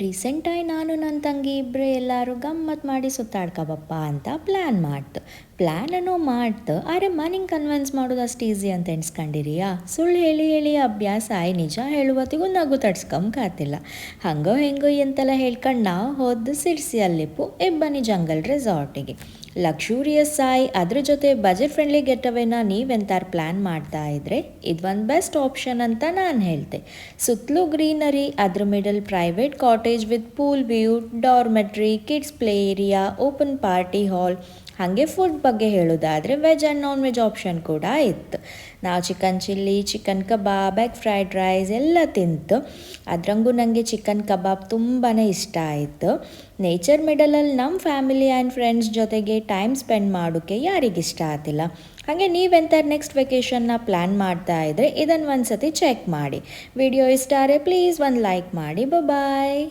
ರೀಸೆಂಟಾಗಿ ನಾನು ನನ್ನ ತಂಗಿ ಇಬ್ಬರೇ ಎಲ್ಲರೂ ಗಮ್ಮತ್ತು ಮಾಡಿ ಸುತ್ತಾಡ್ಕಬಪ್ಪ ಅಂತ ಪ್ಲ್ಯಾನ್ ಮಾಡ್ತು. ಪ್ಲ್ಯಾನನ್ನು ಮಾಡ್ತು, ಆದರೆ ಮನೆಗೆ ಕನ್ವಿನ್ಸ್ ಮಾಡೋದು ಅಷ್ಟು ಈಸಿ ಅಂತ ಎಣಿಸ್ಕೊಂಡಿರಿಯಾ? ಸುಳ್ಳು ಹೇಳಿ ಹೇಳಿ ಅಭ್ಯಾಸ ಆಯ್, ನಿಜ ಹೇಳುವತ್ತಿಗೂ ನಗು ತಡ್ಸ್ಕೊಂಬಕಾತಿಲ್ಲ. ಹಂಗೋ ಹೆಂಗೋ ಎಂತೆಲ್ಲ ಹೇಳ್ಕೊಂಡು ನಾವು ಹೋದ್ದು ಸಿರ್ಸಿ ಅಲ್ಲಿಪ್ಪು ಇಬ್ಬನಿ ಜಂಗಲ್ ರೆಸಾರ್ಟಿಗೆ. ಲಕ್ಸುರಿಯಸ್ ಆಯ್, ಅದ್ರ ಜೊತೆ ಬಜೆಟ್ ಫ್ರೆಂಡ್ಲಿ ಗೆಟವೇನ ನೀವೆಂತಾರು ಪ್ಲ್ಯಾನ್ ಮಾಡ್ತಾ ಇದ್ರೆ ಇದೊಂದು ಬೆಸ್ಟ್ ಆಪ್ಷನ್ ಅಂತ ನಾನು ಹೇಳ್ತೆ. ಸುತ್ತಲೂ ಗ್ರೀನರಿ, ಅದ್ರ middle private cottage with pool view, dormitory, kids play area, open party hall. ಹಾಗೆ ಫುಡ್ ಬಗ್ಗೆ ಹೇಳೋದಾದರೆ veg and non veg option ಕೂಡ ಇತ್ತು. ನಾವು ಚಿಕನ್ ಚಿಲ್ಲಿ, ಚಿಕನ್ ಕಬಾಬ್, ಎಗ್ ಫ್ರೈಡ್ ರೈಸ್ ಎಲ್ಲ ತಿಂತು. ಅದರಂಗೂ ನನಗೆ ಚಿಕನ್ ಕಬಾಬ್ ತುಂಬಾ ಇಷ್ಟ ಆಯಿತು. ನೇಚರ್ ಮಿಡಲಲ್ಲಿ ನಮ್ಮ ಫ್ಯಾಮಿಲಿ ಆ್ಯಂಡ್ ಫ್ರೆಂಡ್ಸ್ ಜೊತೆಗೆ ಟೈಮ್ ಸ್ಪೆಂಡ್ ಮಾಡೋಕ್ಕೆ ಯಾರಿಗಿಷ್ಟ ಆಗ್ತಿಲ್ಲ. ಹಾಗೆ ನೀವೆಂಥರು ನೆಕ್ಸ್ಟ್ ವೆಕೇಷನ್ನ ಪ್ಲ್ಯಾನ್ ಮಾಡ್ತಾ ಇದ್ದರೆ ಇದನ್ನು ಒಂದು ಸತಿ ಚೆಕ್ ಮಾಡಿ. ವಿಡಿಯೋ ಇಷ್ಟ ಆದರೆ ಪ್ಲೀಸ್ ಒಂದು ಲೈಕ್ ಮಾಡಿ. ಬಾಯ್.